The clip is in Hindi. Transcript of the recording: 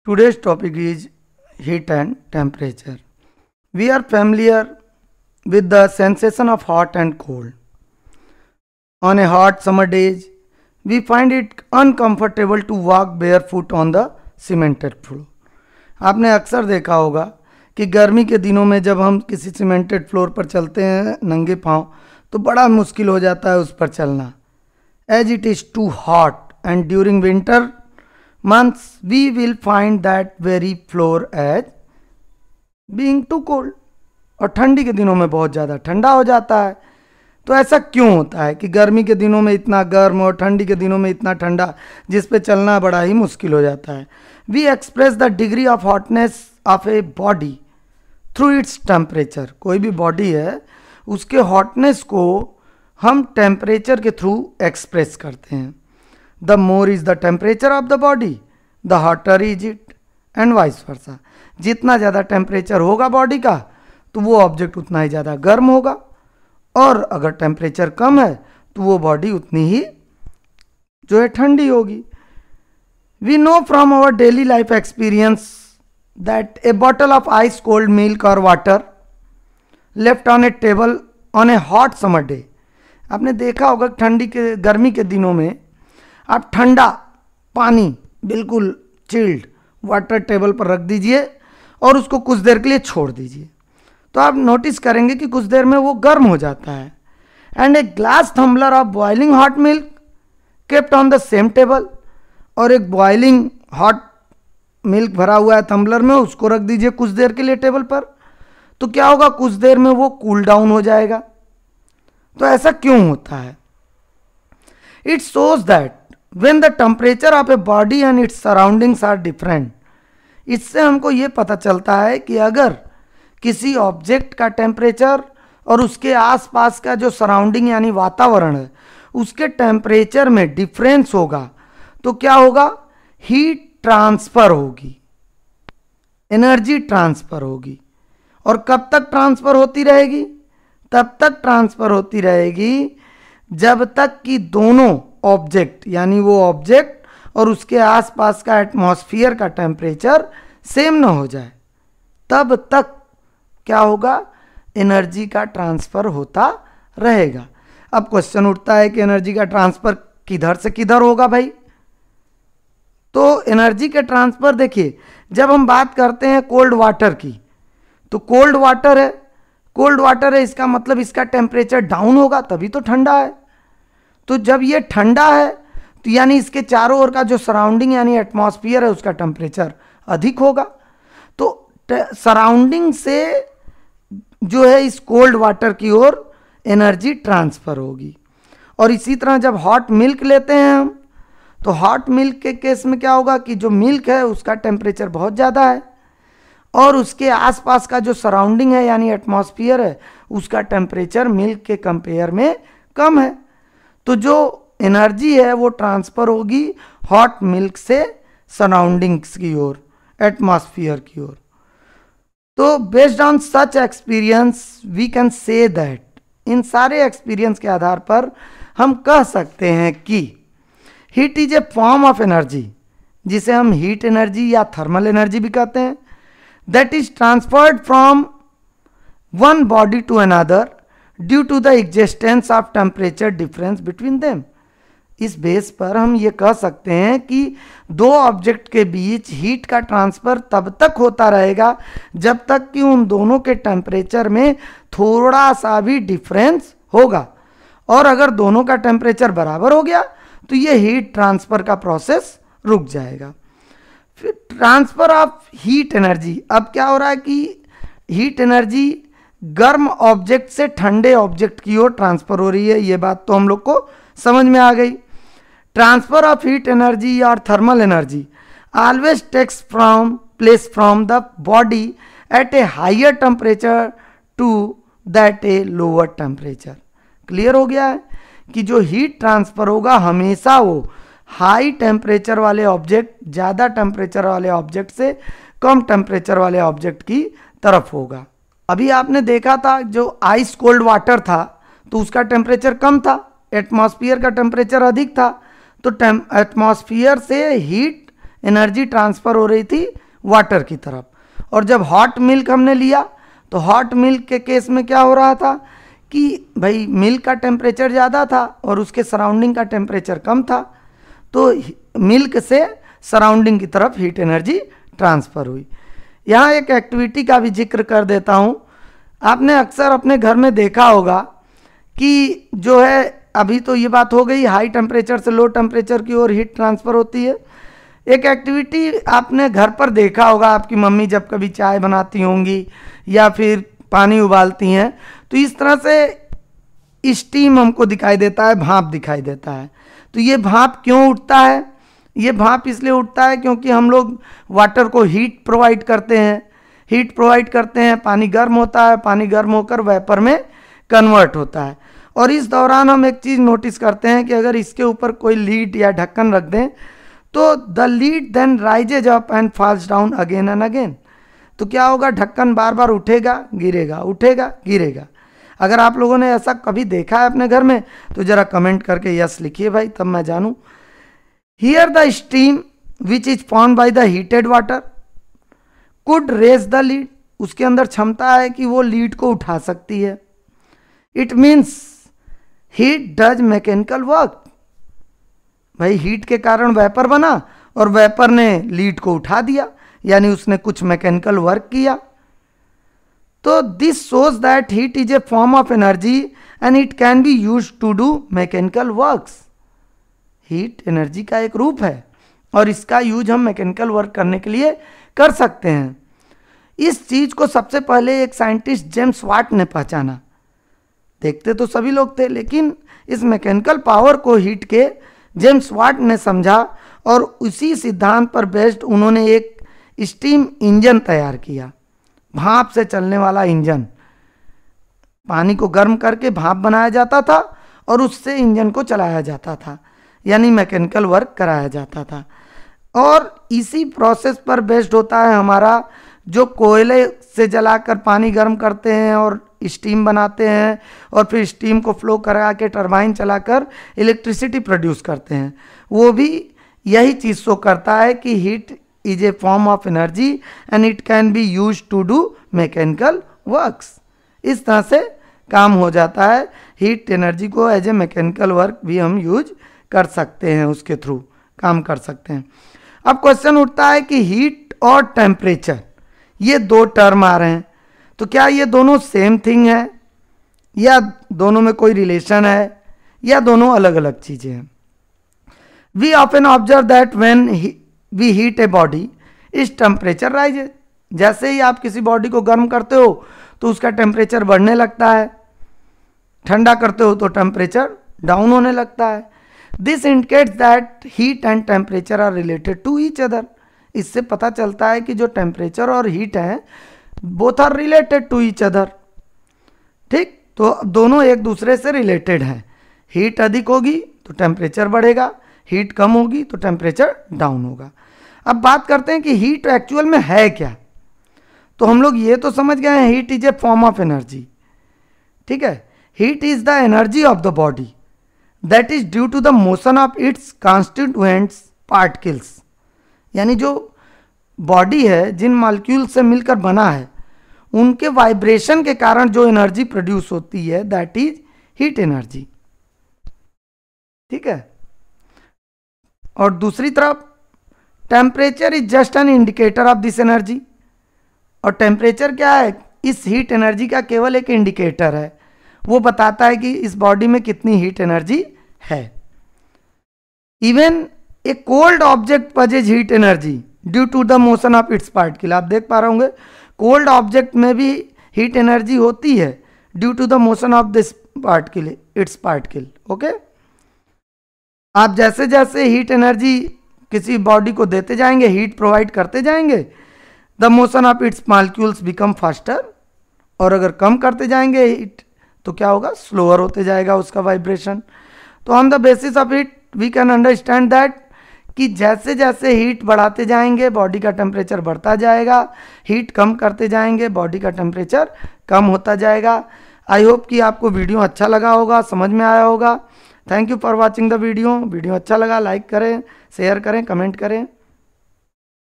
Today's topic is heat and temperature. We are familiar with the sensation of hot and cold. On a hot summer day, we find it uncomfortable to walk barefoot on the cemented floor. आपने अक्सर देखा होगा कि गर्मी के दिनों में जब हम किसी सीमेंटेड फ्लोर पर चलते हैं नंगे पांव तो बड़ा मुश्किल हो जाता है उस पर चलना. As it is too hot and during winter months we will find that very floor as being too cold. और ठंडी के दिनों में बहुत ज़्यादा ठंडा हो जाता है. तो ऐसा क्यों होता है कि गर्मी के दिनों में इतना गर्म और ठंडी के दिनों में इतना ठंडा जिस पे चलना बड़ा ही मुश्किल हो जाता है. We express the degree of hotness of a body through its temperature. कोई भी बॉडी है उसके हॉटनेस को हम टेम्परेचर के थ्रू एक्सप्रेस करते हैं. The more is the temperature of the body, the hotter is it, and vice versa. जितना ज़्यादा टेम्परेचर होगा बॉडी का तो वो ऑब्जेक्ट उतना ही ज़्यादा गर्म होगा, और अगर टेम्परेचर कम है तो वो बॉडी उतनी ही जो है ठंडी होगी. We know from our daily life experience that a bottle of ice cold milk or water left on a table on a hot summer day. आपने देखा होगा गर्मी के दिनों में आप ठंडा पानी बिल्कुल चिल्ड वाटर टेबल पर रख दीजिए और उसको कुछ देर के लिए छोड़ दीजिए तो आप नोटिस करेंगे कि कुछ देर में वो गर्म हो जाता है. And a glass tumbler of boiling hot milk kept on the same table. और एक बॉइलिंग हॉट मिल्क भरा हुआ है थम्बलर में, उसको रख दीजिए कुछ देर के लिए टेबल पर, तो क्या होगा, कुछ देर में वो कूल डाउन हो जाएगा. तो ऐसा क्यों होता है? It shows that when the temperature of a body and its surroundings are different, इससे हमको ये पता चलता है कि अगर किसी ऑब्जेक्ट का टेम्परेचर और उसके आसपास का जो सराउंडिंग यानी वातावरण है उसके टेम्परेचर में डिफरेंस होगा तो क्या होगा, हीट ट्रांसफर होगी, एनर्जी ट्रांसफर होगी. और कब तक ट्रांसफर होती रहेगी? तब तक ट्रांसफर होती रहेगी जब तक कि दोनों ऑब्जेक्ट यानी वो ऑब्जेक्ट और उसके आसपास का एटमॉस्फेयर का टेम्परेचर सेम ना हो जाए. तब तक क्या होगा, एनर्जी का ट्रांसफ़र होता रहेगा. अब क्वेश्चन उठता है कि एनर्जी का ट्रांसफ़र किधर से किधर होगा भाई? तो एनर्जी के ट्रांसफ़र देखिए, जब हम बात करते हैं कोल्ड वाटर की तो कोल्ड वाटर है इसका मतलब इसका टेम्परेचर डाउन होगा तभी तो ठंडा है. तो जब ये ठंडा है तो यानी इसके चारों ओर का जो सराउंडिंग यानी एटमॉस्फेयर है उसका टेम्परेचर अधिक होगा. तो सराउंडिंग से जो है इस कोल्ड वाटर की ओर एनर्जी ट्रांसफ़र होगी. और इसी तरह जब हॉट मिल्क लेते हैं हम तो हॉट मिल्क के केस में क्या होगा कि जो मिल्क है उसका टेम्परेचर बहुत ज़्यादा है और उसके आसपास का जो सराउंडिंग है यानी एटमॉस्फेयर है उसका टेम्परेचर मिल्क के कंपेयर में कम है. तो जो एनर्जी है वो ट्रांसफ़र होगी हॉट मिल्क से सराउंडिंग्स की ओर, एटमॉस्फेयर की ओर. तो based on such experience we can say that, इन सारे एक्सपीरियंस के आधार पर हम कह सकते हैं कि heat is a form of energy, जिसे हम हीट एनर्जी या थर्मल एनर्जी भी कहते हैं, that is transferred from one body to another due to the existence of temperature difference between them. इस बेस पर हम ये कह सकते हैं कि दो ऑब्जेक्ट के बीच हीट का ट्रांसफ़र तब तक होता रहेगा जब तक कि उन दोनों के टेम्परेचर में थोड़ा सा भी डिफरेंस होगा. और अगर दोनों का टेम्परेचर बराबर हो गया तो ये हीट ट्रांसफ़र का प्रोसेस रुक जाएगा. फिर ट्रांसफ़र ऑफ हीट एनर्जी, अब क्या हो रहा है कि हीट एनर्जी गर्म ऑब्जेक्ट से ठंडे ऑब्जेक्ट की ओर ट्रांसफर हो रही है. ये बात तो हम लोग को समझ में आ गई. ट्रांसफर ऑफ हीट एनर्जी और thermal energy always takes place from the body at a higher temperature to that a lower temperature. Clear हो गया है कि जो हीट ट्रांसफर होगा हमेशा वो हाई टेम्परेचर वाले ऑब्जेक्ट ज़्यादा टेम्परेचर वाले ऑब्जेक्ट से कम टेम्परेचर वाले ऑब्जेक्ट की तरफ होगा. अभी आपने देखा था जो आइस कोल्ड वाटर था तो उसका टेम्परेचर कम था, एटमॉस्फेयर का टेम्परेचर अधिक था, तो एटमॉस्फेयर से हीट एनर्जी ट्रांसफ़र हो रही थी वाटर की तरफ। और जब हॉट मिल्क हमने लिया तो हॉट मिल्क के केस में क्या हो रहा था कि भाई मिल्क का टेम्परेचर ज़्यादा था और उसके सराउंडिंग का टेम्परेचर कम था, तो मिल्क से सराउंडिंग की तरफ हीट एनर्जी ट्रांसफ़र हुई। यहाँ एक एक्टिविटी का भी जिक्र कर देता हूँ। आपने अक्सर अपने घर में देखा होगा कि जो है, अभी तो ये बात हो गई हाई टेम्परेचर से लो टेम्परेचर की ओर हीट ट्रांसफ़र होती है। एक एक्टिविटी आपने घर पर देखा होगा, आपकी मम्मी जब कभी चाय बनाती होंगी या फिर पानी उबालती हैं, तो इस तरह से स्टीम हमको दिखाई देता है, भाप दिखाई देता है। तो ये भाप क्यों उठता है? ये भाप इसलिए उठता है क्योंकि हम लोग वाटर को हीट प्रोवाइड करते हैं। हीट प्रोवाइड करते हैं, पानी गर्म होता है, पानी गर्म होकर वेपर में कन्वर्ट होता है। और इस दौरान हम एक चीज़ नोटिस करते हैं कि अगर इसके ऊपर कोई लीड या ढक्कन रख दें तो the lid then rises up and falls down again and again. तो क्या होगा, ढक्कन बार बार उठेगा गिरेगा, उठेगा गिरेगा। अगर आप लोगों ने ऐसा कभी देखा है अपने घर में तो ज़रा कमेंट करके यस लिखिए भाई, तब मैं जानूँ। Here the steam which is form by the heated water could raise the lid. उसके अंदर क्षमता है कि वो लीड को उठा सकती है। It means heat does mechanical work. भाई हीट के कारण वेपर बना और वेपर ने लीड को उठा दिया, यानी उसने कुछ मैकेनिकल वर्क किया। तो this shows that heat is a form of energy and it can be use to do mechanical works. Heat energy का एक रूप है और इसका यूज हम मैकेनिकल वर्क करने के लिए कर सकते हैं। इस चीज को सबसे पहले एक साइंटिस्ट जेम्स वाट ने पहचाना। देखते तो सभी लोग थे, लेकिन इस मैकेनिकल पावर को हीट के जेम्स वाट ने समझा और उसी सिद्धांत पर बेस्ड उन्होंने एक स्टीम इंजन तैयार किया। भाप से चलने वाला इंजन, पानी को गर्म करके भाप बनाया जाता था और उससे इंजन को चलाया जाता था, यानी मैकेनिकल वर्क कराया जाता था। और इसी प्रोसेस पर बेस्ड होता है हमारा जो कोयले से जलाकर पानी गर्म करते हैं और स्टीम बनाते हैं और फिर स्टीम को फ्लो करा के टरबाइन चलाकर इलेक्ट्रिसिटी प्रोड्यूस करते हैं। वो भी यही चीज़ शो करता है कि heat is a form of energy and it can be use to do mechanical works. इस तरह से काम हो जाता है। हीट एनर्जी को एज ए मैकेनिकल वर्क भी हम यूज कर सकते हैं, उसके थ्रू काम कर सकते हैं। अब क्वेश्चन उठता है कि हीट और टेम्परेचर, ये दो टर्म आ रहे हैं, तो क्या ये दोनों सेम थिंग है या दोनों में कोई रिलेशन है या दोनों अलग अलग चीज़ें हैं? We often observe that when we heat a body its temperature rises. जैसे ही आप किसी बॉडी को गर्म करते हो तो उसका टेम्परेचर बढ़ने लगता है, ठंडा करते हो तो टेम्परेचर डाउन होने लगता है। This indicates that heat and temperature are related to each other. इससे पता चलता है कि जो टेम्परेचर और हीट है both are related to each other. ठीक, तो दोनों एक दूसरे से रिलेटेड हैं। हीट अधिक होगी तो टेम्परेचर बढ़ेगा, हीट कम होगी तो टेम्परेचर डाउन होगा। अब बात करते हैं कि हीट एक्चुअल में है क्या। तो हम लोग ये तो समझ गए हैं heat is a form of energy. ठीक है, heat is the energy of the body that is due to the motion of its constituents particles. यानी जो बॉडी है, जिन मॉलिक्यूल से मिलकर बना है, उनके वाइब्रेशन के कारण जो एनर्जी प्रोड्यूस होती है दैट इज हीट एनर्जी। ठीक है, और दूसरी तरफ temperature is just an indicator of this energy. और टेम्परेचर क्या है? इस हीट एनर्जी का केवल एक इंडिकेटर है, वो बताता है कि इस बॉडी में कितनी हीट एनर्जी है। Even a cold object possesses heat energy due to the motion of its particle. आप देख पा रहे होंगे कोल्ड ऑब्जेक्ट में भी हीट एनर्जी होती है due to the motion of this particle, its particle. Okay, आप जैसे जैसे हीट एनर्जी किसी बॉडी को देते जाएंगे, हीट प्रोवाइड करते जाएंगे, the motion of it's molecules become faster. और अगर कम करते जाएंगे हीट तो क्या होगा? स्लोअर होते जाएगा उसका वाइब्रेशन। तो on the basis of it we can understand that कि जैसे जैसे हीट बढ़ाते जाएंगे बॉडी का टेम्परेचर बढ़ता जाएगा, हीट कम करते जाएंगे बॉडी का टेम्परेचर कम होता जाएगा। आई होप कि आपको वीडियो अच्छा लगा होगा, समझ में आया होगा। Thank you for watching the video. Video अच्छा लगा लाइक करें, शेयर करें, कमेंट करें।